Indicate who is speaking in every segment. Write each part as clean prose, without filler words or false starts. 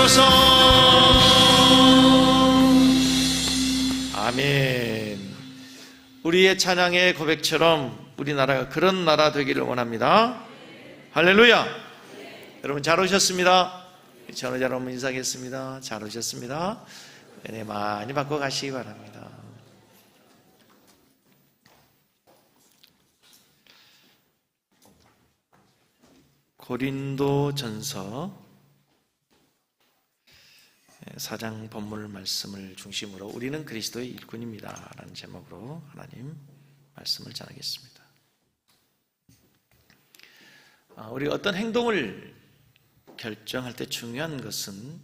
Speaker 1: 주옵소서. 아멘. 우리의 찬양의 고백처럼 우리나라가 그런 나라 되기를 원합니다. 할렐루야. 여러분 잘 오셨습니다. 전화 잘 오면 인사하겠습니다. 잘 오셨습니다. 네, 많이 받고 가시기 바랍니다. 고린도전서 4장 본문 말씀을 중심으로 우리는 그리스도의 일꾼입니다 라는 제목으로 하나님 말씀을 전하겠습니다. 우리가 어떤 행동을 결정할 때 중요한 것은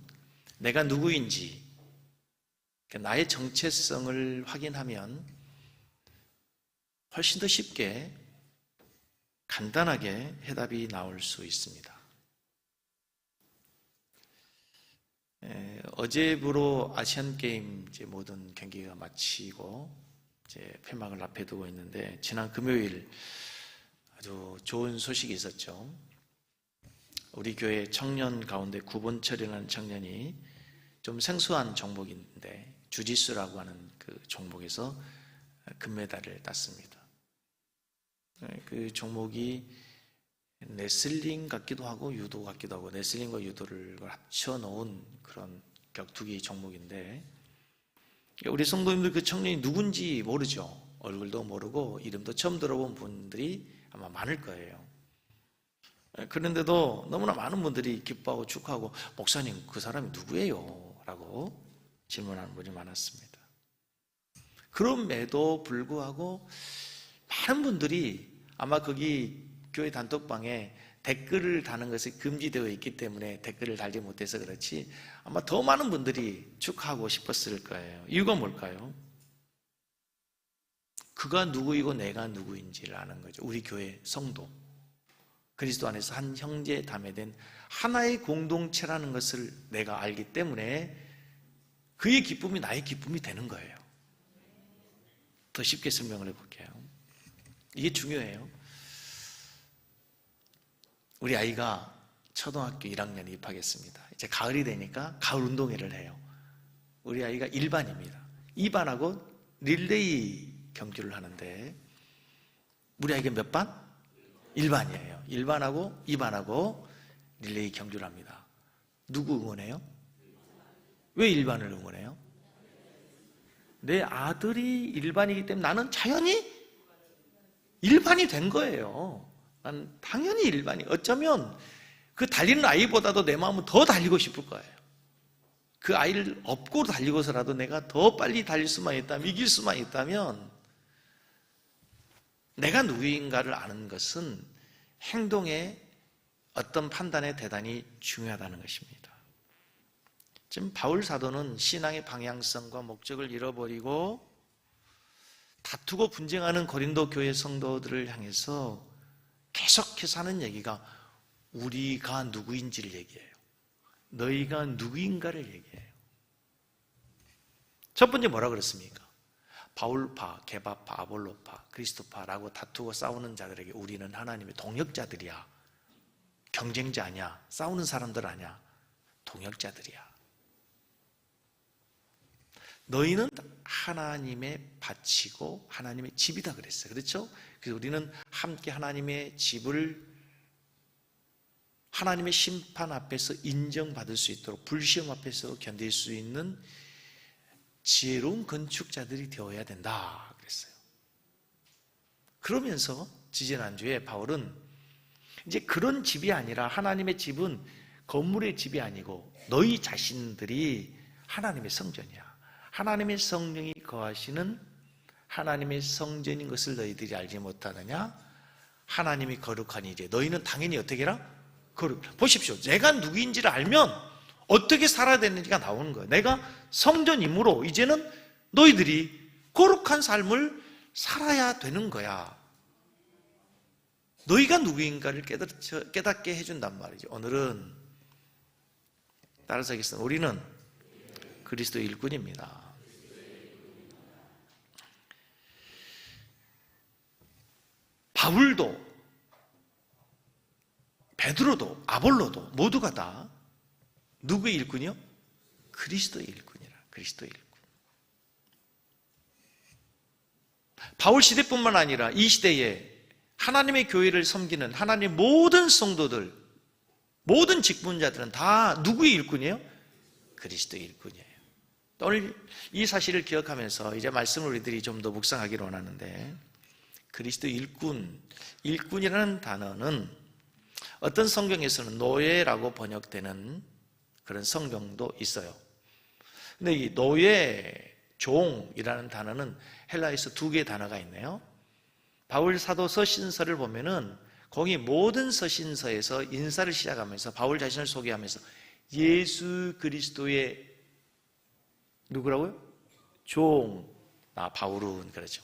Speaker 1: 내가 누구인지, 나의 정체성을 확인하면 훨씬 더 쉽게 간단하게 해답이 나올 수 있습니다. 어제부로 아시안게임 모든 경기가 마치고 이제 폐막을 앞에 두고 있는데, 지난 금요일 아주 좋은 소식이 있었죠. 우리 교회 청년 가운데 구본철이라는 청년이 좀 생소한 종목인데 주짓수라고 하는 그 종목에서 금메달을 땄습니다. 그 종목이 레슬링 같기도 하고 유도 같기도 하고, 레슬링과 유도를 합쳐 놓은 그런 격투기 종목인데, 우리 성도님들 그 청년이 누군지 모르죠. 얼굴도 모르고 이름도 처음 들어본 분들이 아마 많을 거예요. 그런데도 너무나 많은 분들이 기뻐하고 축하하고, 목사님 그 사람이 누구예요? 라고 질문하는 분이 많았습니다. 그럼에도 불구하고 많은 분들이 아마 거기 교회 단톡방에 댓글을 다는 것이 금지되어 있기 때문에 댓글을 달지 못해서 그렇지, 아마 더 많은 분들이 축하하고 싶었을 거예요. 이유가 뭘까요? 그가 누구이고 내가 누구인지를 아는 거죠. 우리 교회 성도, 그리스도 안에서 한 형제 자매된 하나의 공동체라는 것을 내가 알기 때문에 그의 기쁨이 나의 기쁨이 되는 거예요. 더 쉽게 설명을 해볼게요. 이게 중요해요. 우리 아이가 초등학교 1학년에 입학했습니다. 이제 가을이 되니까 가을 운동회를 해요. 우리 아이가 1반입니다. 2반하고 릴레이 경주를 하는데, 우리 아이가 몇 반? 1반이에요. 1반하고 2반하고 릴레이 경주를 합니다. 누구 응원해요? 왜 1반을 응원해요? 내 아들이 1반이기 때문에 나는 자연히 1반이 된 거예요. 난 당연히 1반이. 어쩌면 그 달리는 아이보다도 내 마음은 더 달리고 싶을 거예요. 그 아이를 업고 달리고서라도 내가 더 빨리 달릴 수만 있다면, 이길 수만 있다면, 내가 누구인가를 아는 것은 행동의 어떤 판단에 대단히 중요하다는 것입니다. 지금 바울 사도는 신앙의 방향성과 목적을 잃어버리고 다투고 분쟁하는 고린도 교회 성도들을 향해서 계속해서 하는 얘기가 우리가 누구인지를 얘기해요. 너희가 누구인가를 얘기해요. 첫 번째 뭐라 그랬습니까? 바울파, 게바파, 아볼로파, 그리스도파라고 다투고 싸우는 자들에게 우리는 하나님의 동역자들이야. 경쟁자 아니야. 싸우는 사람들 아니야. 동역자들이야. 너희는 하나님의 밭이고 하나님의 집이다 그랬어요. 그렇죠? 그래서 우리는 함께 하나님의 집을 하나님의 심판 앞에서 인정받을 수 있도록, 불시험 앞에서 견딜 수 있는 지혜로운 건축자들이 되어야 된다 그랬어요. 그러면서 지지난주에 바울은 이제 그런 집이 아니라, 하나님의 집은 건물의 집이 아니고 너희 자신들이 하나님의 성전이야. 하나님의 성령이 거하시는 하나님의 성전인 것을 너희들이 알지 못하느냐? 하나님이 거룩하니 이제 너희는 당연히 어떻게 해라? 거룩. 보십시오. 내가 누구인지를 알면 어떻게 살아야 되는지가 나오는 거예요. 내가 성전이므로 이제는 너희들이 거룩한 삶을 살아야 되는 거야. 너희가 누구인가를 깨닫게 해준단 말이죠. 오늘은 따라서 하겠습니다. 우리는 그리스도 일꾼입니다. 바울도, 베드로도, 아볼로도 모두가 다 누구의 일꾼이요? 그리스도의 일꾼이라. 그리스도의 일꾼. 바울 시대뿐만 아니라 이 시대에 하나님의 교회를 섬기는 하나님의 모든 성도들, 모든 직분자들은 다 누구의 일꾼이에요? 그리스도의 일꾼이에요. 오늘 이 사실을 기억하면서 이제 말씀을 우리들이 좀 더 묵상하기를 원하는데, 그리스도 일꾼이라는 단어는 어떤 성경에서는 노예라고 번역되는 그런 성경도 있어요. 근데 이 노예, 종이라는 단어는 헬라에서 두 개의 단어가 있네요. 바울 사도 서신서를 보면은 거기 모든 서신서에서 인사를 시작하면서 바울 자신을 소개하면서 예수 그리스도의 누구라고요? 종. 바울은 그러죠.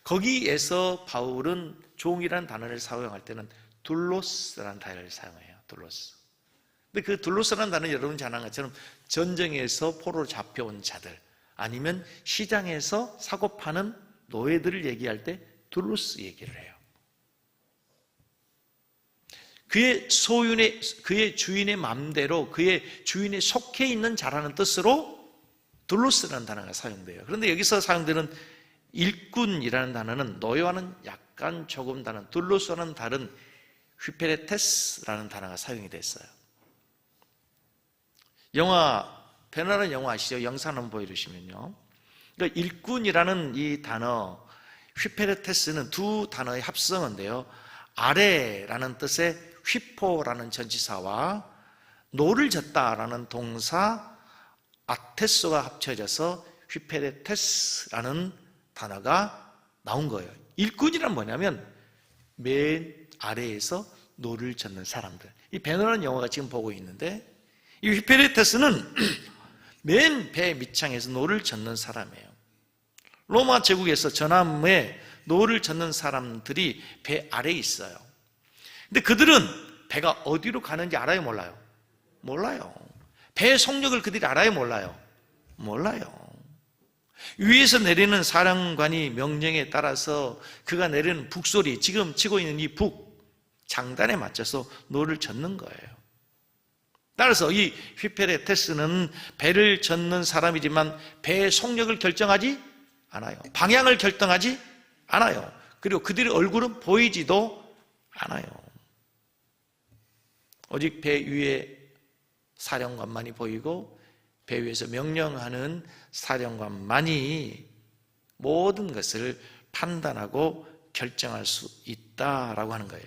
Speaker 1: 거기에서 바울은 종이라는 단어를 사용할 때는 둘로스라는 단어를 사용해요. 둘로스. 근데 그 둘로스라는 단어는 여러분 잘 아는 것처럼 전쟁에서 포로로 잡혀온 자들, 아니면 시장에서 사고 파는 노예들을 얘기할 때 둘로스 얘기를 해요. 그의 주인의 마음대로 그의 주인에 속해 있는 자라는 뜻으로 둘로스라는 단어가 사용돼요. 그런데 여기서 사용되는 일꾼이라는 단어는 노예와는 약간 조금 다른, 둘로스와는 다른 휘페레테스라는 단어가 사용이 됐어요. 베나라는 영화 아시죠? 영상 한번 보여주시면요. 그러니까 일꾼이라는 이 단어, 휘페레테스는 두 단어의 합성어인데요. 아래라는 뜻의 휘포라는 전치사와 노를 젓다라는 동사 아테소가 합쳐져서 휘페레테스라는 단어가 나온 거예요. 일꾼이란 뭐냐면 맨 아래에서 노를 젓는 사람들. 이 베너라는 영화가 지금 보고 있는데, 이 휘페레테스는 맨 배 밑창에서 노를 젓는 사람이에요. 로마 제국에서 전함에 노를 젓는 사람들이 배 아래에 있어요. 근데 그들은 배가 어디로 가는지 알아요, 몰라요? 몰라요. 배의 속력을 그들이 알아요, 몰라요? 몰라요. 위에서 내리는 사령관이 명령에 따라서 그가 내리는 북소리, 지금 치고 있는 이 장단에 맞춰서 노를 젓는 거예요. 따라서 이 휘페레테스는 배를 젓는 사람이지만 배의 속력을 결정하지 않아요. 방향을 결정하지 않아요. 그리고 그들의 얼굴은 보이지도 않아요. 오직 배 위에 사령관만이 보이고 배 위에서 명령하는 사령관만이 모든 것을 판단하고 결정할 수 있다라고 하는 거예요.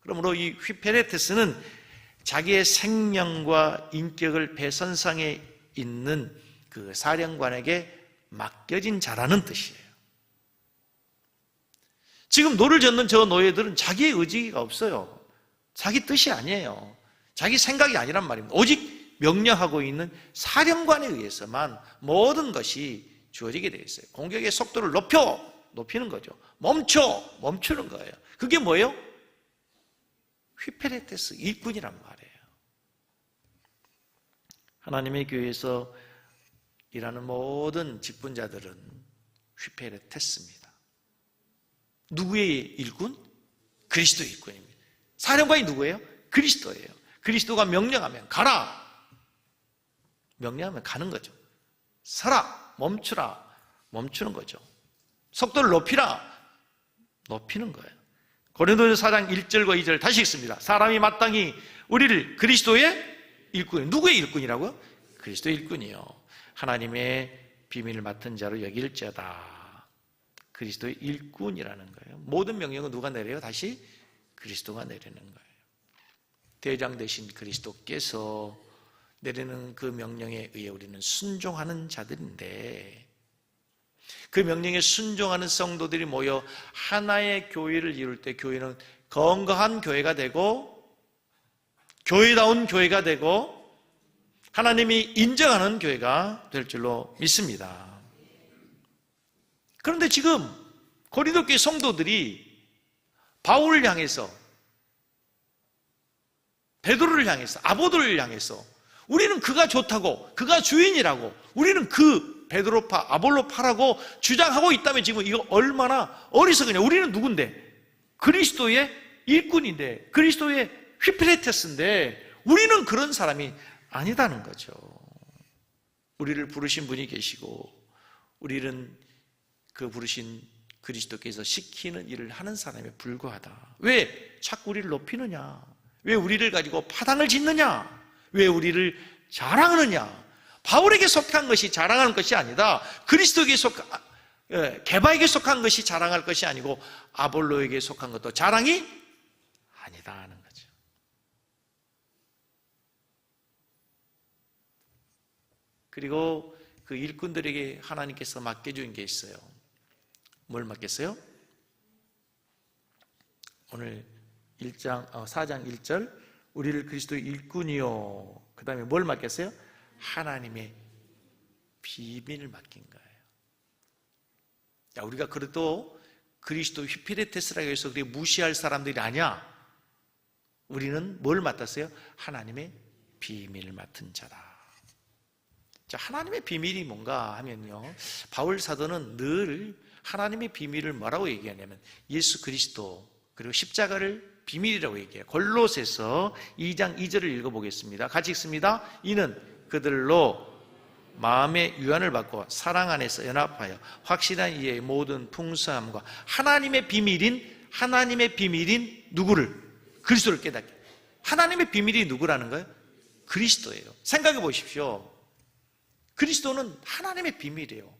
Speaker 1: 그러므로 이 휘페레테스는 자기의 생명과 인격을 배선상에 있는 그 사령관에게 맡겨진 자라는 뜻이에요. 지금 노를 젓는 저 노예들은 자기의 의지가 없어요. 자기 뜻이 아니에요. 자기 생각이 아니란 말입니다. 오직 명령하고 있는 사령관에 의해서만 모든 것이 주어지게 되어 있어요. 공격의 속도를 높이는 거죠. 멈추는 거예요. 그게 뭐예요? 휘페레테스, 일꾼이란 말이에요. 하나님의 교회에서 일하는 모든 직분자들은 휘페레테스입니다. 누구의 일꾼? 그리스도의 일꾼입니다. 사령관이 누구예요? 그리스도예요. 그리스도가 명령하면 가라, 명령하면 가는 거죠. 서라, 멈추라, 멈추는 거죠. 속도를 높이라, 높이는 거예요. 고린도전서 4장 1절과 2절 다시 읽습니다. 사람이 마땅히 우리를 그리스도의 일꾼, 누구의 일꾼이라고요? 그리스도의 일꾼이요, 하나님의 비밀을 맡은 자로 여길지어다. 그리스도의 일꾼이라는 거예요. 모든 명령은 누가 내려요? 다시 그리스도가 내리는 거예요. 대장 되신 그리스도께서 내리는 그 명령에 의해 우리는 순종하는 자들인데, 그 명령에 순종하는 성도들이 모여 하나의 교회를 이룰 때 교회는 건강한 교회가 되고 교회다운 교회가 되고 하나님이 인정하는 교회가 될 줄로 믿습니다. 그런데 지금 고린도 교회 성도들이 바울을 향해서, 베드로를 향해서, 아보도를 향해서 우리는 그가 좋다고, 그가 주인이라고, 우리는 그 베드로파, 아볼로파라고 주장하고 있다면 지금 이거 얼마나 어리석으냐. 우리는 누군데? 그리스도의 일꾼인데, 그리스도의 휘피레테스인데, 우리는 그런 사람이 아니다는 거죠. 우리를 부르신 분이 계시고 우리는 그 부르신 그리스도께서 시키는 일을 하는 사람에 불과하다. 왜 자꾸 우리를 높이느냐? 왜 우리를 가지고 파당을 짓느냐? 왜 우리를 자랑하느냐? 바울에게 속한 것이 자랑하는 것이 아니다. 그리스도에게 게바에게 속한 것이 자랑할 것이 아니고 아볼로에게 속한 것도 자랑이 아니다 하는 거죠. 그리고 그 일꾼들에게 하나님께서 맡겨준 게 있어요. 뭘 맡겼어요? 오늘 4장 1절 우리를 그리스도의 일꾼이요, 그 다음에 뭘 맡겼어요? 하나님의 비밀을 맡긴 거예요. 야, 우리가 그래도 그리스도 휘피레테스라고 해서 그게 무시할 사람들이 아니야. 우리는 뭘 맡았어요? 하나님의 비밀을 맡은 자다. 자, 하나님의 비밀이 뭔가 하면요, 바울 사도는 늘 하나님의 비밀을 뭐라고 얘기하냐면 예수 그리스도 그리고 십자가를 비밀이라고 얘기해요. 골로새서 2장 2절을 읽어보겠습니다. 같이 읽습니다. 이는 그들로 마음의 유한을 받고 사랑 안에서 연합하여 확실한 이해의 모든 풍성함과 하나님의 비밀인 누구를? 그리스도를 깨닫게. 하나님의 비밀이 누구라는 거예요? 그리스도예요. 생각해 보십시오. 그리스도는 하나님의 비밀이에요.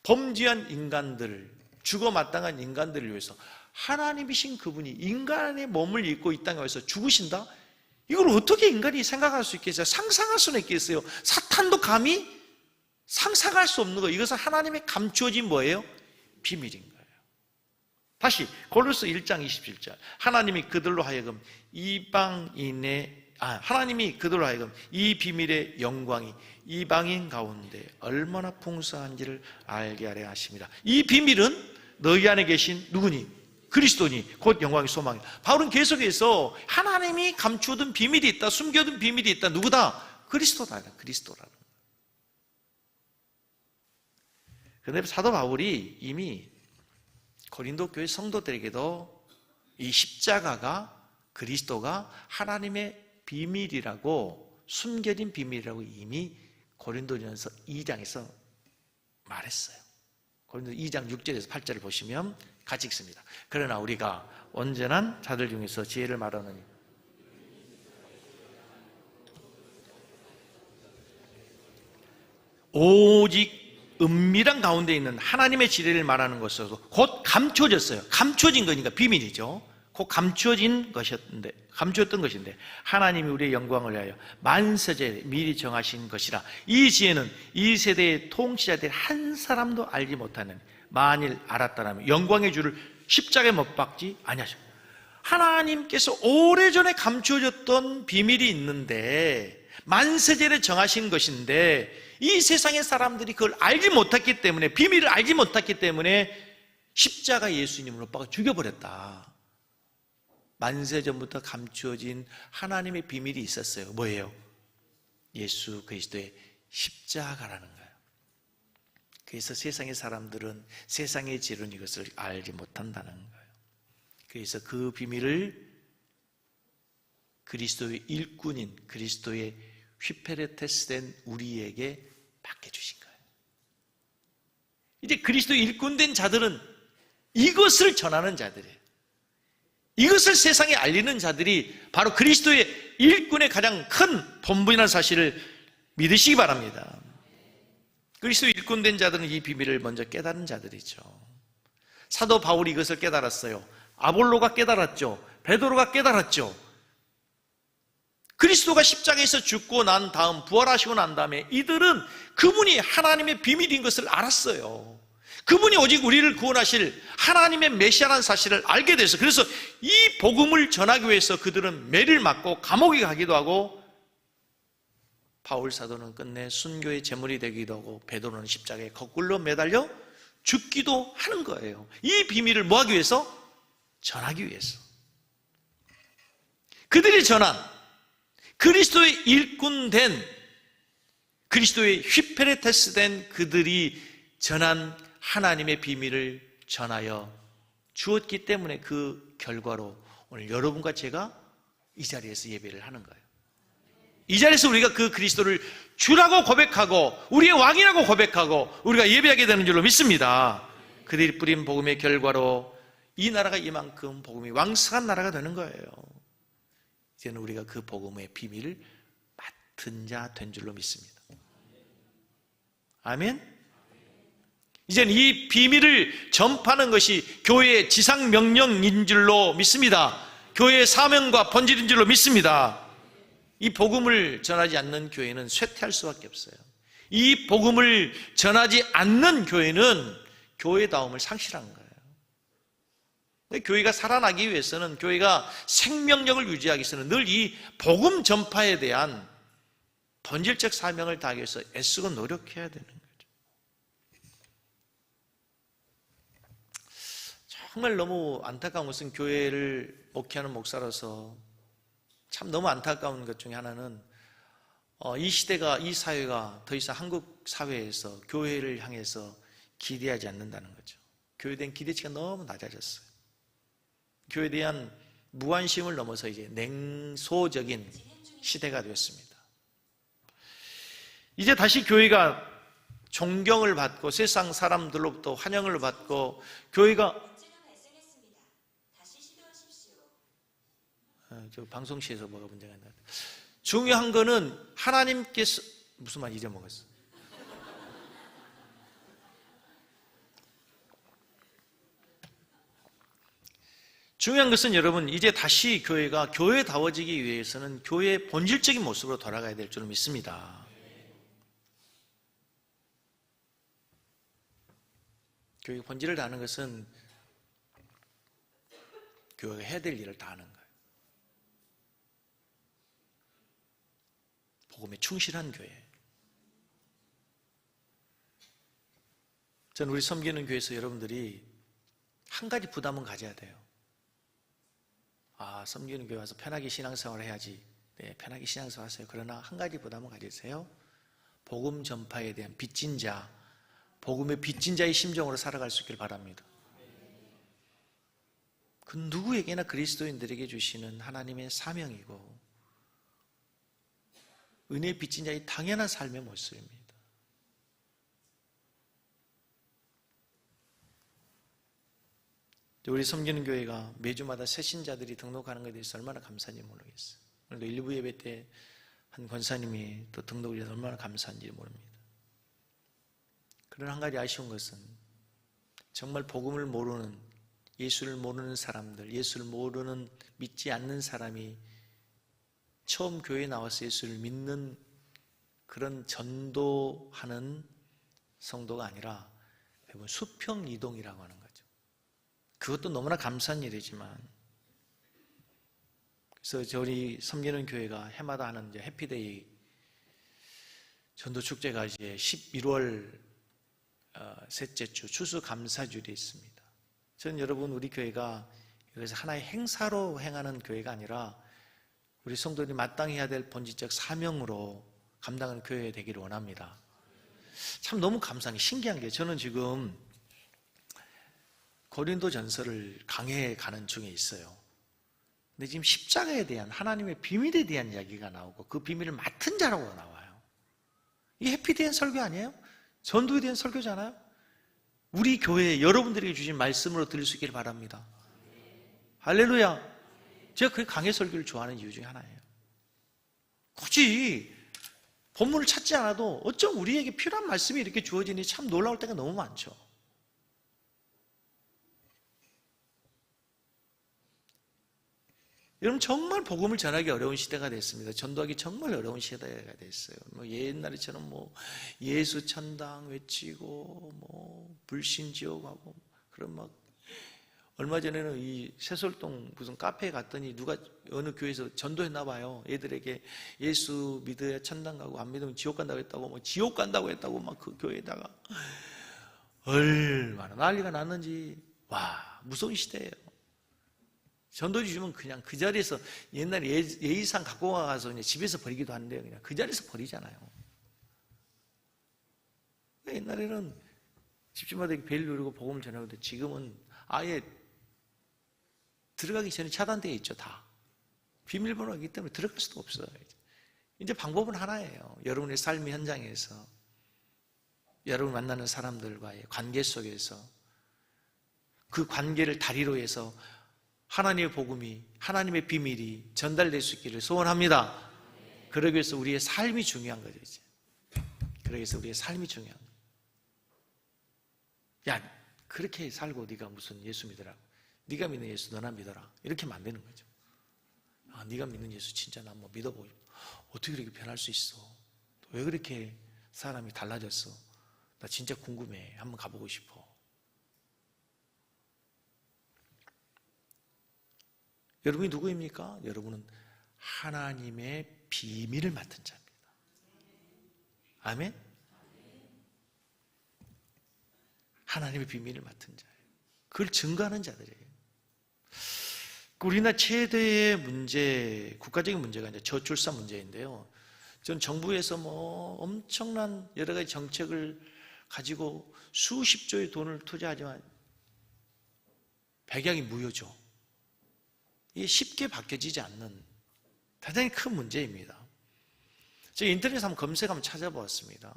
Speaker 1: 범죄한 인간들, 죽어 마땅한 인간들을 위해서 하나님이신 그분이 인간의 몸을 입고 이 땅에 와서 죽으신다? 이걸 어떻게 인간이 생각할 수 있겠어요? 상상할 수는 있겠어요? 사탄도 감히 상상할 수 없는 거예요. 이것은 하나님의 감추어진 뭐예요? 비밀인 거예요. 다시 골로새 1장 27절 하나님이 그들로 하여금 이 비밀의 영광이 이방인 가운데 얼마나 풍성한지를 알게 하려 하십니다. 이 비밀은 너희 안에 계신 누구니? 그리스도니 곧 영광의 소망이다. 바울은 계속해서 하나님이 감추어둔 비밀이 있다, 숨겨둔 비밀이 있다. 누구다? 그리스도다. 그리스도라는 거예요. 그런데 사도 바울이 이미 고린도 교회 성도들에게도 이 십자가가, 그리스도가 하나님의 비밀이라고, 숨겨진 비밀이라고 이미 고린도전서 2장에서 말했어요. 고린도 2장 6절에서 8절을 보시면 같이 읽습니다. 그러나 우리가 온전한 자들 중에서 지혜를 말하느니 오직 은밀한 가운데 있는 하나님의 지혜를 말하는 것으로 곧 감춰졌어요. 감춰진 거니까 비밀이죠. 곧 감춰진 것이었는데, 감추었던 것인데 하나님이 우리의 영광을 위하여 만세제 미리 정하신 것이라. 이 지혜는 이 세대의 통치자들 한 사람도 알지 못하는, 만일 알았다면 영광의 주를 십자가에 못 박지 아니하죠. 하나님께서 오래전에 감추어졌던 비밀이 있는데, 만세제를 정하신 것인데 이 세상의 사람들이 그걸 알지 못했기 때문에, 비밀을 알지 못했기 때문에 십자가 예수님을 못 박아 죽여버렸다. 만세전부터 감추어진 하나님의 비밀이 있었어요. 뭐예요? 예수 그리스도의 십자가라는 거예요. 그래서 세상의 사람들은, 세상의 지혜로는 이것을 알지 못한다는 거예요. 그래서 그 비밀을 그리스도의 일꾼인, 그리스도의 휘페레테스된 우리에게 맡겨주신 거예요. 이제 그리스도의 일꾼된 자들은 이것을 전하는 자들이에요. 이것을 세상에 알리는 자들이 바로 그리스도의 일꾼의 가장 큰 본분이라는 사실을 믿으시기 바랍니다. 그리스도의 일꾼된 자들은 이 비밀을 먼저 깨달은 자들이죠. 사도 바울이 이것을 깨달았어요. 아볼로가 깨달았죠. 베드로가 깨달았죠. 그리스도가 십자가에서 죽고 난 다음, 부활하시고 난 다음에 이들은 그분이 하나님의 비밀인 것을 알았어요. 그분이 오직 우리를 구원하실 하나님의 메시아라는 사실을 알게 돼서, 그래서 이 복음을 전하기 위해서 그들은 매를 맞고 감옥에 가기도 하고, 바울 사도는 끝내 순교의 제물이 되기도 하고, 베드로는 십자가에 거꾸로 매달려 죽기도 하는 거예요. 이 비밀을 뭐 하기 위해서? 전하기 위해서. 그들이 전한, 그리스도의 일꾼된, 그리스도의 휘페레테스된 그들이 전한 하나님의 비밀을 전하여 주었기 때문에 그 결과로 오늘 여러분과 제가 이 자리에서 예배를 하는 거예요. 이 자리에서 우리가 그 그리스도를 주라고 고백하고 우리의 왕이라고 고백하고 우리가 예배하게 되는 줄로 믿습니다. 그들이 뿌린 복음의 결과로 이 나라가 이만큼 복음이 왕성한 나라가 되는 거예요. 이제는 우리가 그 복음의 비밀을 맡은 자 된 줄로 믿습니다. 아멘. 이제는 이 비밀을 전파하는 것이 교회의 지상 명령인 줄로 믿습니다. 교회의 사명과 본질인 줄로 믿습니다. 이 복음을 전하지 않는 교회는 쇠퇴할 수밖에 없어요. 이 복음을 전하지 않는 교회는 교회다움을 상실한 거예요. 교회가 살아나기 위해서는, 교회가 생명력을 유지하기 위해서는 늘 이 복음 전파에 대한 본질적 사명을 다하기 위해서 애쓰고 노력해야 되는 거죠. 정말 너무 안타까운 것은, 교회를 목회하는 목사로서 참 너무 안타까운 것 중에 하나는 이 시대가, 이 사회가 더 이상 한국 사회에서 교회를 향해서 기대하지 않는다는 거죠. 교회에 대한 기대치가 너무 낮아졌어요. 교회에 대한 무관심을 넘어서 이제 냉소적인 시대가 되었습니다. 이제 다시 교회가 존경을 받고 세상 사람들로부터 환영을 받고 교회가 저 방송시에서 뭐가 문제가 있나. 중요한 거는 하나님께서 무슨 말 잊어먹었어. 중요한 것은 여러분, 이제 다시 교회가 교회다워지기 위해서는 교회의 본질적인 모습으로 돌아가야 될 줄 믿습니다. 교회의 본질을 다하는 것은 교회가 해야 될 일을 다하는 거예요. 복음에 충실한 교회. 저는 우리 섬기는 교회에서 여러분들이 한 가지 부담은 가져야 돼요. 섬기는 교회 와서 편하게 신앙생활을 해야지. 네, 편하게 신앙생활 하세요. 그러나 한 가지 부담은 가지세요. 복음 전파에 대한 빚진 자, 복음의 빚진 자의 심정으로 살아갈 수 있길 바랍니다. 그 누구에게나 그리스도인들에게 주시는 하나님의 사명이고 은혜의 빚진 자의 당연한 삶의 모습입니다. 우리 섬기는 교회가 매주마다 새 신자들이 등록하는 것에 대해서 얼마나 감사한지 모르겠어요. 오늘도 일부 예배 때 한 권사님이 또 등록을 해서 얼마나 감사한지 모릅니다. 그러나 한 가지 아쉬운 것은 정말 복음을 모르는, 예수를 모르는 사람들, 예수를 모르는, 믿지 않는 사람이 처음 교회에 나와서 예수를 믿는 그런 전도하는 성도가 아니라 수평 이동이라고 하는 거죠. 그것도 너무나 감사한 일이지만, 그래서 저희 섬기는 교회가 해마다 하는 이제 해피데이 전도 축제가 이제 11월 셋째 주 추수감사주일이 있습니다. 저는 여러분, 우리 교회가 여기서 하나의 행사로 행하는 교회가 아니라 우리 성도들이 마땅히 해야 될 본질적 사명으로 감당하는 교회 되기를 원합니다. 참 너무 감사한 게, 신기한 게, 저는 지금 고린도 전서를 강해에 가는 중에 있어요. 근데 지금 십자가에 대한, 하나님의 비밀에 대한 이야기가 나오고 그 비밀을 맡은 자라고 나와요. 이 해피데이 설교 아니에요? 전도에 대한 설교잖아요. 우리 교회에 여러분들에게 주신 말씀으로 들을 수 있기를 바랍니다. 할렐루야. 제가 그 강해 설교를 좋아하는 이유 중에 하나예요. 굳이 본문을 찾지 않아도 어쩜 우리에게 필요한 말씀이 이렇게 주어지니 참 놀라울 때가 너무 많죠. 여러분, 정말 복음을 전하기 어려운 시대가 됐습니다. 전도하기 정말 어려운 시대가 됐어요. 옛날에처럼 예수 천당 외치고 불신지옥하고 그런 얼마 전에는 이 새솔동 무슨 카페에 갔더니 누가 어느 교회에서 전도했나 봐요. 애들에게 예수 믿어야 천당 가고 안 믿으면 지옥 간다고 했다고, 지옥 간다고 했다고 그 교회에다가 얼마나 난리가 났는지. 와, 무서운 시대예요. 전도 주시면 그냥 그 자리에서, 옛날에 예의상 갖고 가서 그냥 집에서 버리기도 하는데요, 그냥 그 자리에서 버리잖아요. 옛날에는 집집마다 벨 누르고 복음을 전하는데 지금은 아예 들어가기 전에 차단되어 있죠. 다 비밀번호이기 때문에 들어갈 수도 없어요. 이제 방법은 하나예요. 여러분의 삶의 현장에서, 여러분 만나는 사람들과의 관계 속에서 그 관계를 다리로 해서 하나님의 복음이, 하나님의 비밀이 전달될 수 있기를 소원합니다. 그러기 위해서 우리의 삶이 중요한 거죠, 이제. 그러기 위해서 우리의 삶이 중요한 거예요. 야, 그렇게 살고 네가 무슨 예수 믿으라고. 네가 믿는 예수 너나 믿어라. 이렇게 하면 안 되는 거죠. 아, 네가 믿는 예수 진짜 나 한번 믿어보고 싶어. 어떻게 그렇게 변할 수 있어? 왜 그렇게 사람이 달라졌어? 나 진짜 궁금해. 한번 가보고 싶어. 여러분이 누구입니까? 여러분은 하나님의 비밀을 맡은 자입니다. 아멘? 하나님의 비밀을 맡은 자예요. 그걸 증거하는 자들이에요. 우리나라 최대의 문제, 국가적인 문제가 이제 저출산 문제인데요. 전 정부에서 엄청난 여러 가지 정책을 가지고 수십 조의 돈을 투자하지만 백약이 무효죠. 이게 쉽게 바뀌어지지 않는 대단히 큰 문제입니다. 제가 인터넷에 한번 검색하면 찾아보았습니다.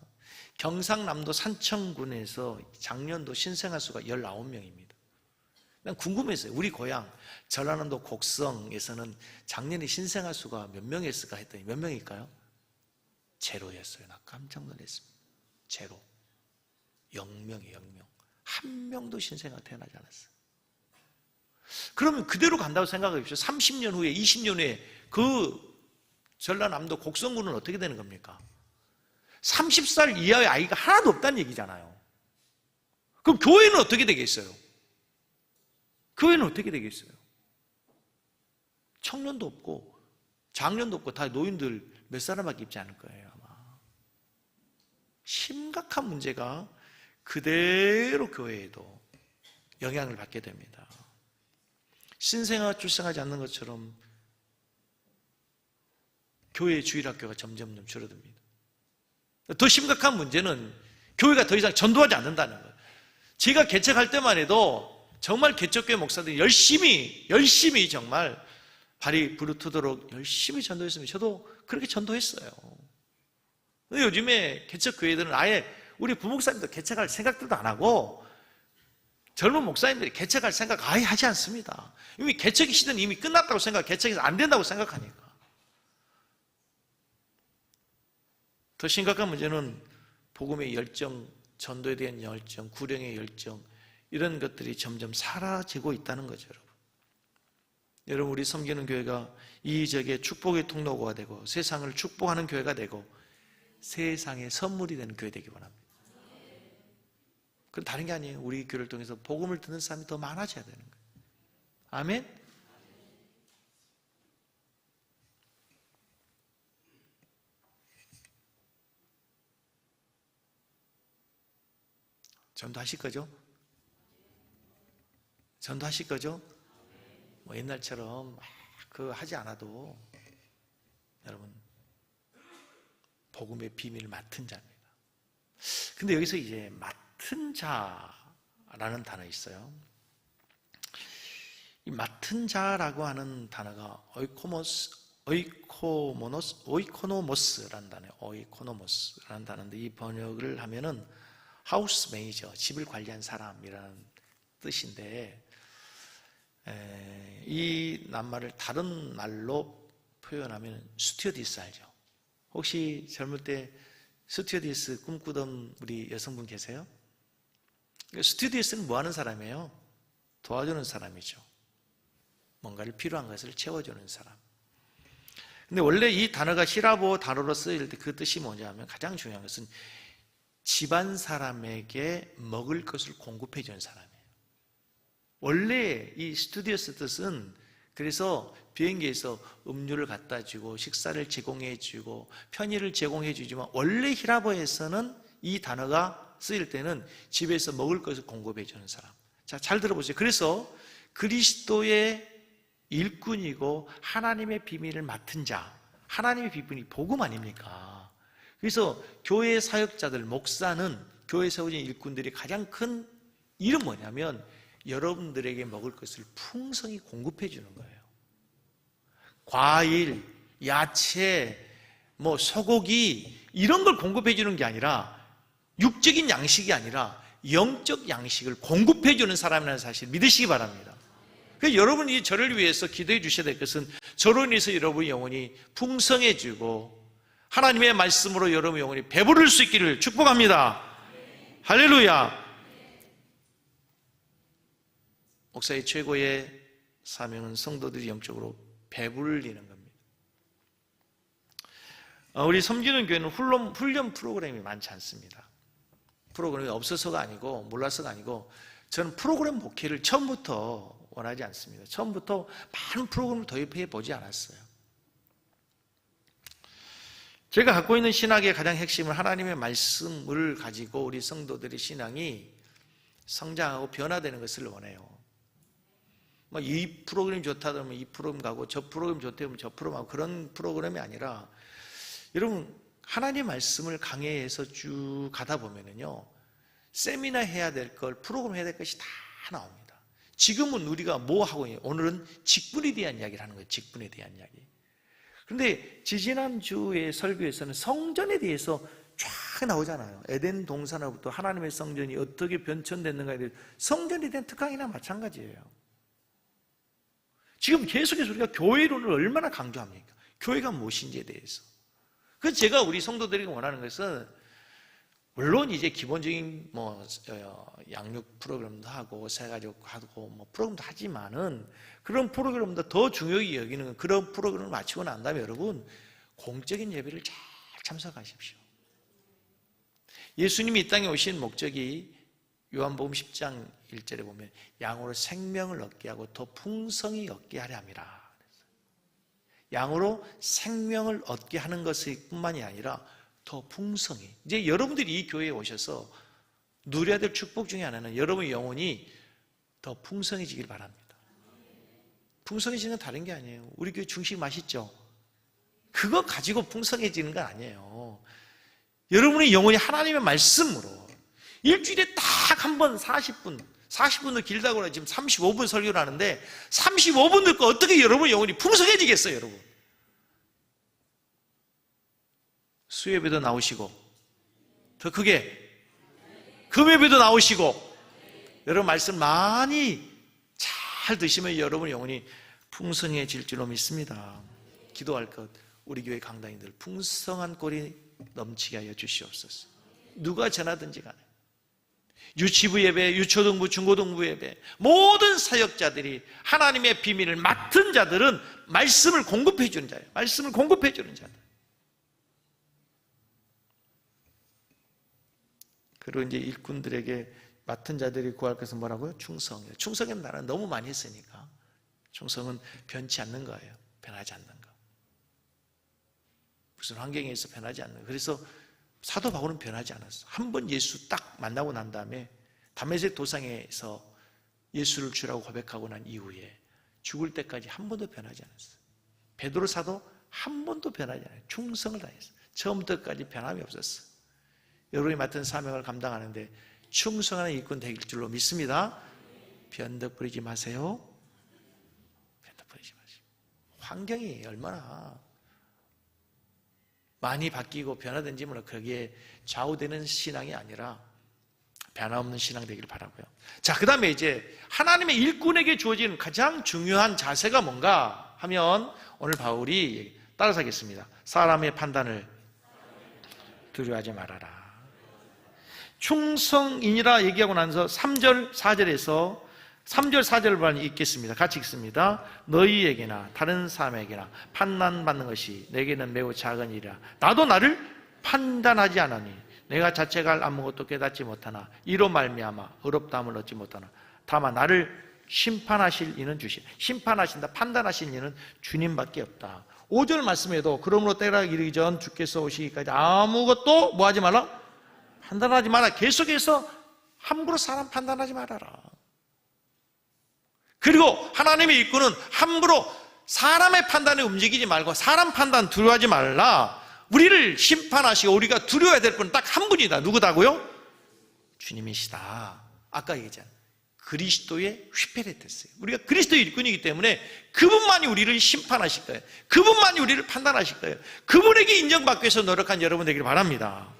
Speaker 1: 경상남도 산청군에서 작년도 신생아 수가 19명입니다. 난 궁금했어요. 우리 고향 전라남도 곡성에서는 작년에 신생아 수가 몇 명이었을까 했더니 몇 명일까요? 제로였어요. 나 깜짝 놀랐습니다. 제로. 0명이에요, 0명. 한 명도 신생아가 태어나지 않았어요. 그러면 그대로 간다고 생각해 보십시오. 30년 후에, 20년 후에 그 전라남도 곡성군은 어떻게 되는 겁니까? 30살 이하의 아이가 하나도 없다는 얘기잖아요. 그럼 교회는 어떻게 되겠어요? 교회는 어떻게 되겠어요? 청년도 없고 장년도 없고 다 노인들 몇 사람밖에 있지 않을 거예요, 아마. 심각한 문제가 그대로 교회에도 영향을 받게 됩니다. 신생아가 출생하지 않는 것처럼 교회의 주일학교가 점점 줄어듭니다. 더 심각한 문제는 교회가 더 이상 전도하지 않는다는 거예요. 제가 개척할 때만 해도 정말 개척교회 목사들이 열심히 정말 발이 부르트도록 열심히 전도했습니다. 저도 그렇게 전도했어요. 근데 요즘에 개척교회들은 아예 우리 부목사님도 개척할 생각들도 안 하고 젊은 목사님들이 개척할 생각 아예 하지 않습니다. 이미 개척의 시대는 이미 끝났다고 생각, 개척해서 안 된다고 생각하니까. 더 심각한 문제는 복음의 열정, 전도에 대한 열정, 구령의 열정, 이런 것들이 점점 사라지고 있다는 거죠, 여러분. 여러분, 우리 섬기는 교회가 이적의 축복의 통로가 되고 세상을 축복하는 교회가 되고 세상의 선물이 되는 교회 되기 원합니다. 그건 다른 게 아니에요. 우리 교회를 통해서 복음을 듣는 사람이 더 많아져야 되는 거예요. 아멘? 전도하실 거죠? 전도하실 거죠? 옛날처럼 그거 하지 않아도 여러분 복음의 비밀을 맡은 자입니다. 근데 여기서 이제 맡은 자라는 단어 있어요. 이 맡은 자라고 하는 단어가 오이코노모스라는 단어예요. 오이코노모스라는 단어인데 이 번역을 하면은 하우스 매니저, 집을 관리한 사람이라는 뜻인데 이 낱말을 다른 말로 표현하면 스튜어디스 알죠? 혹시 젊을 때 스튜어디스 꿈꾸던 우리 여성분 계세요? 스튜어디스는 뭐 하는 사람이에요? 도와주는 사람이죠. 뭔가를 필요한 것을 채워주는 사람. 근데 원래 이 단어가 히라보 단어로 쓰일 때 그 뜻이 뭐냐면 가장 중요한 것은 집안 사람에게 먹을 것을 공급해 주는 사람이에요. 원래 이 스튜디오스 뜻은 그래서 비행기에서 음료를 갖다 주고 식사를 제공해 주고 편의를 제공해 주지만 원래 히라보에서는 이 단어가 쓰일 때는 집에서 먹을 것을 공급해 주는 사람. 자, 잘 들어보세요. 그래서 그리스도의 일꾼이고 하나님의 비밀을 맡은 자, 하나님의 비밀이 복음 아닙니까? 그래서 교회 사역자들, 목사는 교회 세워진 일꾼들이 가장 큰 일은 뭐냐면 여러분들에게 먹을 것을 풍성히 공급해 주는 거예요. 과일, 야채, 뭐 소고기 이런 걸 공급해 주는 게 아니라, 육적인 양식이 아니라 영적 양식을 공급해 주는 사람이라는 사실 믿으시기 바랍니다. 그래서 여러분이 저를 위해서 기도해 주셔야 될 것은, 저로 인해서 여러분의 영혼이 풍성해지고 하나님의 말씀으로 여러분의 영혼이 배부를 수 있기를 축복합니다. 할렐루야. 목사의 최고의 사명은 성도들이 영적으로 배불리는 겁니다. 우리 섬기는 교회는 훈련 프로그램이 많지 않습니다. 프로그램이 없어서가 아니고 몰라서가 아니고, 저는 프로그램 목회를 처음부터 원하지 않습니다. 처음부터 많은 프로그램을 도입해 보지 않았어요. 제가 갖고 있는 신학의 가장 핵심은 하나님의 말씀을 가지고 우리 성도들의 신앙이 성장하고 변화되는 것을 원해요. 이 프로그램이 좋다 그러면 이 프로그램 가고, 저 프로그램 좋다 그러면 저 프로그램 가고, 그런 프로그램이 아니라, 여러분 하나님의 말씀을 강해해서 쭉 가다 보면은요, 세미나 해야 될 걸, 프로그램 해야 될 것이 다 나옵니다. 지금은 우리가 뭐 하고 있냐, 오늘은 직분에 대한 이야기를 하는 거예요. 직분에 대한 이야기. 그런데 지지난주의 설교에서는 성전에 대해서 쫙 나오잖아요. 에덴 동산으로부터 하나님의 성전이 어떻게 변천됐는가에 대해서, 성전에 대한 특강이나 마찬가지예요. 지금 계속해서 우리가 교회론을 얼마나 강조합니까? 교회가 무엇인지에 대해서. 그래서 제가 우리 성도들에게 원하는 것은, 물론 이제 기본적인 양육 프로그램도 하고 새가족 하고 프로그램도 하지만은, 그런 프로그램보다 더 중요하게 여기는 건, 그런 프로그램을 마치고 난 다음에 여러분 공적인 예배를 잘 참석하십시오. 예수님이 이 땅에 오신 목적이 요한복음 10장 1절에 보면 양으로 생명을 얻게 하고 더 풍성히 얻게 하려 함이라. 양으로 생명을 얻게 하는 것이 뿐만이 아니라 더 풍성히. 이제 여러분들이 이 교회에 오셔서 누려야 될 축복 중에 하나는 여러분의 영혼이 더 풍성해지길 바랍니다. 풍성해지는 건 다른 게 아니에요. 우리 교회 중식 맛있죠? 그거 가지고 풍성해지는 건 아니에요. 여러분의 영혼이 하나님의 말씀으로 일주일에 딱 한 번 40분도 길다고 그래. 지금 35분 설교를 하는데 35분 듣고 어떻게 여러분의 영혼이 풍성해지겠어요, 여러분? 수요예배도 나오시고, 더 크게 금요예배도 나오시고, 여러분 말씀 많이 잘 드시면 여러분의 영혼이 풍성해질 줄로 믿습니다. 기도할 것, 우리 교회 강단인들 풍성한 꼴이 넘치게 하여 주시옵소서. 누가 전하든지 간에, 유치부 예배, 유초등부, 중고등부 예배, 모든 사역자들이 하나님의 비밀을 맡은 자들은 말씀을 공급해 주는 자예요. 말씀을 공급해 주는 자들. 그리고 이제 일꾼들에게 맡은 자들이 구할 것은 뭐라고요? 충성이에요. 충성은 나는 너무 많이 했으니까. 충성은 변치 않는 거예요. 변하지 않는 거. 무슨 환경에서 변하지 않는 거. 그래서 사도 바울은 변하지 않았어. 한 번 예수 딱 만나고 난 다음에 다메섹 도상에서 예수를 주라고 고백하고 난 이후에 죽을 때까지 한 번도 변하지 않았어. 베드로 사도 한 번도 변하지 않아요. 충성을 다했어. 처음부터까지 변함이 없었어. 여러분이 맡은 사명을 감당하는데 충성하는 일꾼 되길 줄로 믿습니다. 변덕 부리지 마세요. 변덕 부리지 마세요. 환경이 얼마나 많이 바뀌고 변화된지 몰라. 거기에 좌우되는 신앙이 아니라 변화없는 신앙 되기를 바라고요. 자, 그 다음에 이제 하나님의 일꾼에게 주어진 가장 중요한 자세가 뭔가 하면, 오늘 바울이 따라서 하겠습니다. 사람의 판단을 두려워하지 말아라. 충성인이라 얘기하고 나서 3절 4절에서 3절 4절을 읽겠습니다. 같이 읽습니다. 너희에게나 다른 사람에게나 판단받는 것이 내게는 매우 작은 일이라. 나도 나를 판단하지 않으니 내가 자책할 아무것도 깨닫지 못하나 이로 말미암아 의롭다함을 얻지 못하나 다만 나를 심판하실 이는 주시. 심판하신다, 판단하실 이는 주님밖에 없다. 5절 말씀에도 그러므로 때가 이르기 전 주께서 오시기까지 아무것도 뭐 하지 말라? 판단하지 마라. 계속해서 함부로 사람 판단하지 말아라. 그리고 하나님의 일꾼은 함부로 사람의 판단에 움직이지 말고 사람 판단 두려워하지 말라. 우리를 심판하시고 우리가 두려워야 될 분은 딱 한 분이다. 누구다고요? 주님이시다. 아까 얘기했잖아요. 그리스도의 휘페레테스예요. 우리가 그리스도의 일꾼이기 때문에 그분만이 우리를 심판하실 거예요. 그분만이 우리를 판단하실 거예요. 그분에게 인정받기 위해서 노력한 여러분 되기를 바랍니다.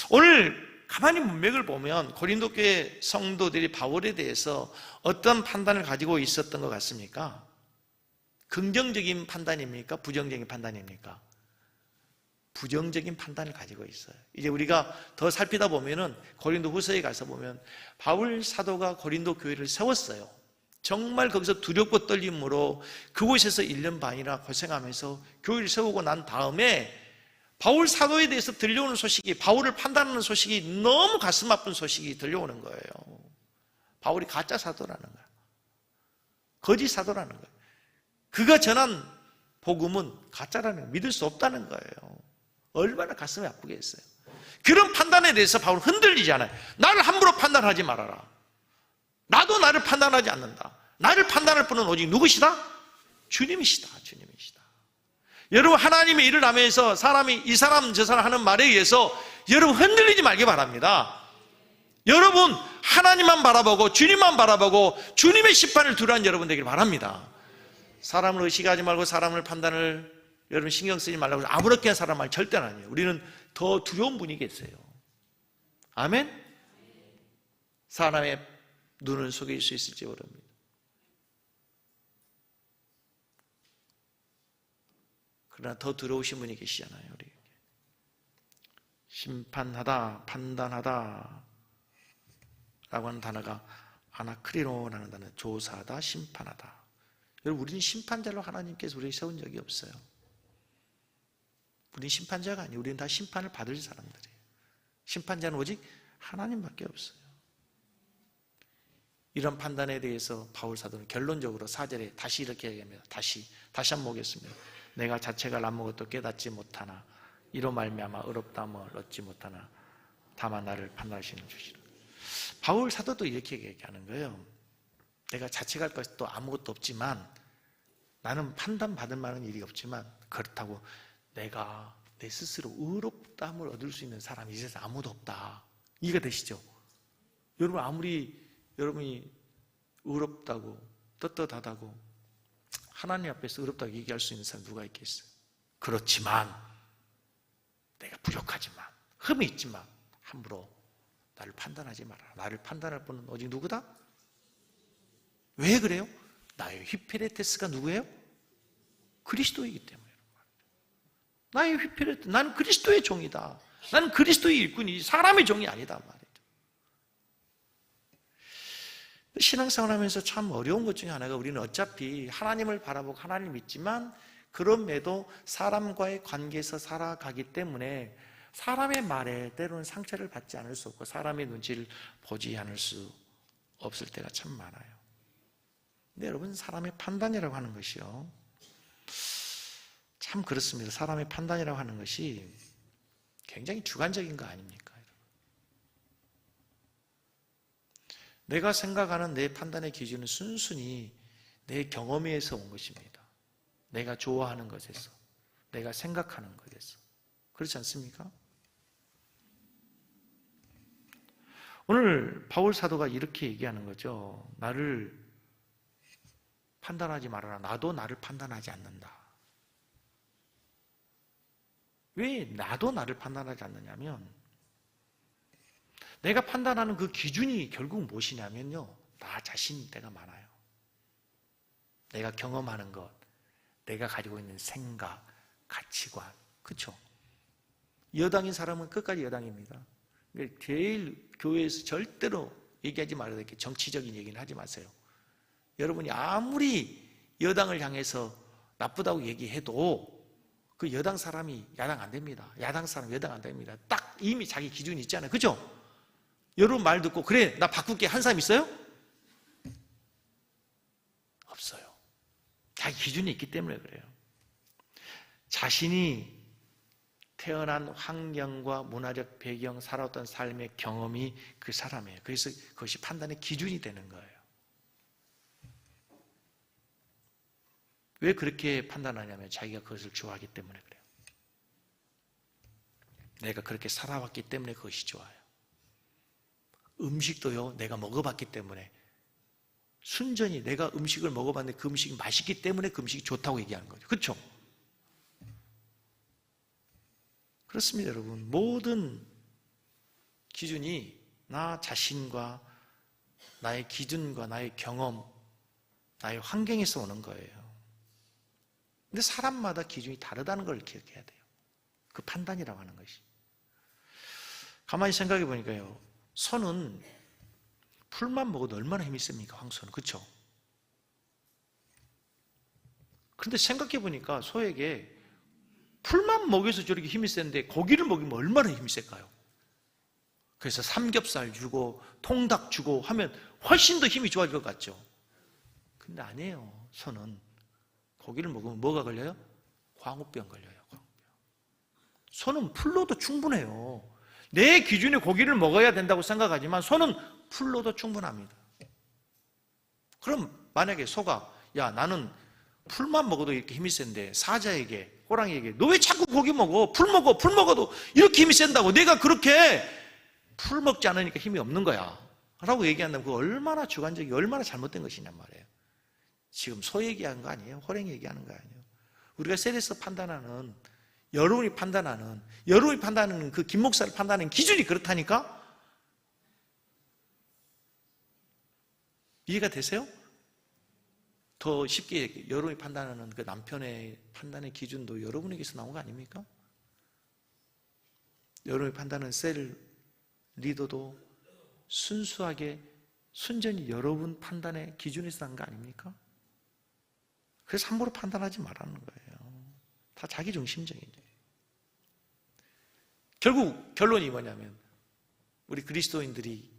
Speaker 1: 오늘 가만히 문맥을 보면 고린도 교회 성도들이 바울에 대해서 어떤 판단을 가지고 있었던 것 같습니까? 긍정적인 판단입니까? 부정적인 판단입니까? 부정적인 판단을 가지고 있어요. 이제 우리가 더 살피다 보면은 고린도 후서에 가서 보면 바울 사도가 고린도 교회를 세웠어요. 정말 거기서 두렵고 떨림으로 그곳에서 1년 반이나 고생하면서 교회를 세우고 난 다음에 바울 사도에 대해서 들려오는 소식이, 바울을 판단하는 소식이 너무 가슴 아픈 소식이 들려오는 거예요. 바울이 가짜 사도라는 거예요. 거짓 사도라는 거예요. 그가 전한 복음은 가짜라는 거예요. 믿을 수 없다는 거예요. 얼마나 가슴이 아프겠어요. 그런 판단에 대해서 바울은 흔들리지 않아요. 나를 함부로 판단하지 말아라. 나도 나를 판단하지 않는다. 나를 판단할 분은 오직 누구시다? 주님이시다. 주님이시다. 여러분, 하나님의 일을 하면서 사람이 이 사람 저 사람 하는 말에 의해서 여러분 흔들리지 말기 바랍니다. 여러분 하나님만 바라보고 주님만 바라보고 주님의 심판을 두려워하는 여러분 되길 바랍니다. 사람을 의식하지 말고 사람을 판단을 여러분 신경 쓰지 말라고 아무렇게나 사람 말 절대는 아니에요. 우리는 더 두려운 분이 계세요. 아멘? 사람의 눈을 속일 수 있을지 모릅니다. 그러나 더 두려우신 분이 계시잖아요. 우리에게. 심판하다, 판단하다 라고 하는 단어가 아나크리노라는 단어, 조사하다, 심판하다. 여러분, 우리는 심판자로 하나님께서 우리를 세운 적이 없어요. 우리는 심판자가 아니에요. 우리는 다 심판을 받을 사람들이에요. 심판자는 오직 하나님밖에 없어요. 이런 판단에 대해서 바울 사도는 결론적으로 4절에 다시 이렇게 얘기합니다. 다시 한번 보겠습니다. 내가 자책을 아무것도 깨닫지 못하나 이로 말미암아 의롭다함을 얻지 못하나 다만 나를 판단하시는 주시라. 바울 사도도 이렇게 얘기하는 거예요. 내가 자책할 것도 아무것도 없지만, 나는 판단받을 만한 일이 없지만, 그렇다고 내가 내 스스로 의롭다함을 얻을 수 있는 사람이 이 세상에 아무도 없다. 이해가 되시죠? 여러분, 아무리 여러분이 의롭다고 떳떳하다고 하나님 앞에서 의롭다고 얘기할 수 있는 사람 누가 있겠어요? 그렇지만 내가 부족하지만 흠이 있지만 함부로 나를 판단하지 마라. 나를 판단할 분은 오직 누구다? 왜 그래요? 나의 휘페레테스가 누구예요? 그리스도이기 때문에. 나의 휘페레테스, 나는 그리스도의 종이다. 나는 그리스도의 일꾼이 사람의 종이 아니다 말이죠. 신앙생활 하면서 참 어려운 것 중에 하나가, 우리는 어차피 하나님을 바라보고 하나님을 믿지만 그럼에도 사람과의 관계에서 살아가기 때문에 사람의 말에 때로는 상처를 받지 않을 수 없고 사람의 눈치를 보지 않을 수 없을 때가 참 많아요. 근데 여러분, 사람의 판단이라고 하는 것이요, 참 그렇습니다. 사람의 판단이라고 하는 것이 굉장히 주관적인 거 아닙니까? 내가 생각하는 내 판단의 기준은 순순히 내 경험에서 온 것입니다. 내가 좋아하는 것에서, 내가 생각하는 것에서. 그렇지 않습니까? 오늘 바울 사도가 이렇게 얘기하는 거죠. 나를 판단하지 말아라. 나도 나를 판단하지 않는다. 왜 나도 나를 판단하지 않느냐면, 내가 판단하는 그 기준이 결국 무엇이냐면요, 나 자신일 때가 많아요. 내가 경험하는 것, 내가 가지고 있는 생각, 가치관, 그렇죠? 여당인 사람은 끝까지 여당입니다. 제일 교회에서 절대로 얘기하지 말아야 될 게 정치적인 얘기는 하지 마세요. 여러분이 아무리 여당을 향해서 나쁘다고 얘기해도 그 여당 사람이 야당 안 됩니다. 야당 사람 여당 안 됩니다. 딱 이미 자기 기준이 있잖아요. 그죠? 여러분 말 듣고 그래 나 바꿀게 한 사람 있어요? 없어요. 자기 기준이 있기 때문에 그래요. 자신이 태어난 환경과 문화적 배경, 살아왔던 삶의 경험이 그 사람이에요. 그래서 그것이 판단의 기준이 되는 거예요. 왜 그렇게 판단하냐면 자기가 그것을 좋아하기 때문에 그래요. 내가 그렇게 살아왔기 때문에 그것이 좋아요. 음식도요, 내가 먹어봤기 때문에, 순전히 내가 음식을 먹어봤는데 그 음식이 맛있기 때문에 그 음식이 좋다고 얘기하는 거죠. 그렇죠? 그렇습니다, 여러분. 모든 기준이 나 자신과 나의 기준과 나의 경험, 나의 환경에서 오는 거예요. 근데 사람마다 기준이 다르다는 걸 기억해야 돼요. 그 판단이라고 하는 것이. 가만히 생각해 보니까요, 소는 풀만 먹어도 얼마나 힘이 셉니까? 황소는. 그렇죠? 그런데 생각해 보니까 소에게 풀만 먹여서 저렇게 힘이 센데 고기를 먹이면 얼마나 힘이 셀까요? 그래서 삼겹살 주고 통닭 주고 하면 훨씬 더 힘이 좋아질 것 같죠? 근데 아니에요. 소는 고기를 먹으면 뭐가 걸려요? 광우병 걸려요. 광우병. 소는 풀로도 충분해요. 내 기준에 고기를 먹어야 된다고 생각하지만 소는 풀로도 충분합니다. 그럼 만약에 소가 야, 나는 풀만 먹어도 이렇게 힘이 센데 사자에게, 호랑이에게 너 왜 자꾸 고기 먹어? 풀 먹어. 풀 먹어도 이렇게 힘이 센다고. 내가 그렇게 풀 먹지 않으니까 힘이 없는 거야 라고 얘기한다면 그거 얼마나 주관적이고 얼마나 잘못된 것이냔 말이에요. 지금 소 얘기하는 거 아니에요? 호랑이 얘기하는 거 아니에요? 우리가 셀에서 판단하는, 여러분이 판단하는 그 김 목사를 판단하는 기준이 그렇다니까? 이해가 되세요? 더 쉽게 여러분이 판단하는 그 남편의 판단의 기준도 여러분에게서 나온 거 아닙니까? 여러분이 판단하는 셀 리더도 순수하게 순전히 여러분 판단의 기준에서 난 거 아닙니까? 그래서 함부로 판단하지 말라는 거예요. 다 자기중심적이죠. 결국 결론이 뭐냐면 우리 그리스도인들이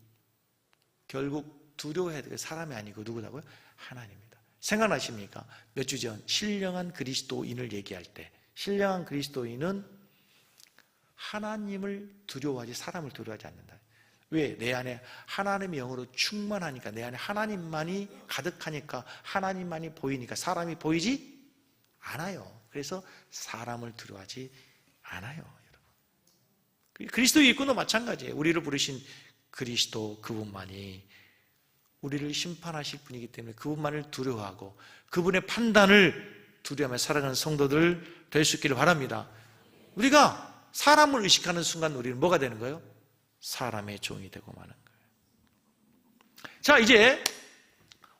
Speaker 1: 결국 두려워해야 될 사람이 아니고 누구라고요? 하나님입니다. 생각나십니까? 몇 주 전 신령한 그리스도인을 얘기할 때 신령한 그리스도인은 하나님을 두려워하지 사람을 두려워하지 않는다. 왜? 내 안에 하나님의 영으로 충만하니까, 내 안에 하나님만이 가득하니까, 하나님만이 보이니까 사람이 보이지 않아요. 그래서 사람을 두려워하지 않아요, 여러분. 그리스도 일꾼도 마찬가지예요. 우리를 부르신 그리스도 그분만이 우리를 심판하실 분이기 때문에 그분만을 두려워하고 그분의 판단을 두려워하며 살아가는 성도들 될 수 있기를 바랍니다. 우리가 사람을 의식하는 순간 우리는 뭐가 되는 거예요? 사람의 종이 되고 마는 거예요. 자, 이제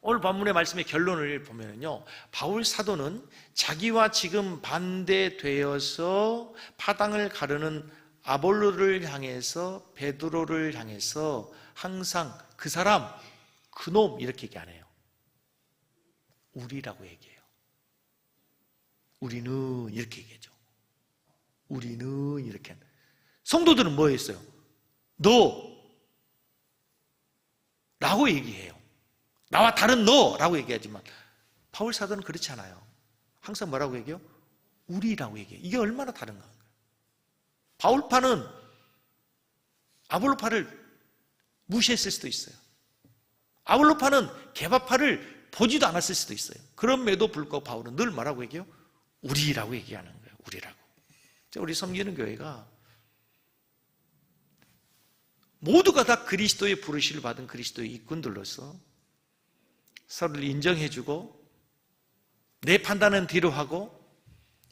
Speaker 1: 오늘 본문의 말씀의 결론을 보면요, 바울 사도는 자기와 지금 반대되어서 파당을 가르는 아볼로를 향해서, 베드로를 향해서 항상 그 사람, 그놈 이렇게 얘기 안 해요. 우리라고 얘기해요. 우리는 이렇게 얘기하죠. 우리는 이렇게. 성도들은 뭐 했어요? 너 라고 얘기해요. 나와 다른 너라고 얘기하지만 바울 사도는 그렇지 않아요. 항상 뭐라고 얘기해요? 우리라고 얘기해요. 이게 얼마나 다른가. 바울파는 아볼로파를 무시했을 수도 있어요. 아볼로파는 게바파를 보지도 않았을 수도 있어요. 그럼에도 불구하고 바울은 늘 뭐라고 얘기해요? 우리라고 얘기하는 거예요. 우리라고. 우리 섬기는 교회가 모두가 다 그리스도의 부르심을 받은 그리스도의 일꾼들로서 서로를 인정해주고 내 판단은 뒤로 하고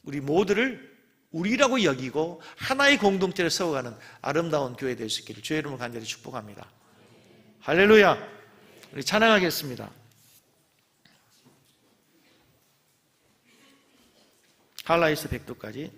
Speaker 1: 우리 모두를 우리라고 여기고 하나의 공동체를 세워가는 아름다운 교회 될 수 있기를 주의 이름으로 간절히 축복합니다. 할렐루야. 우리 찬양하겠습니다. 할라이스 100도까지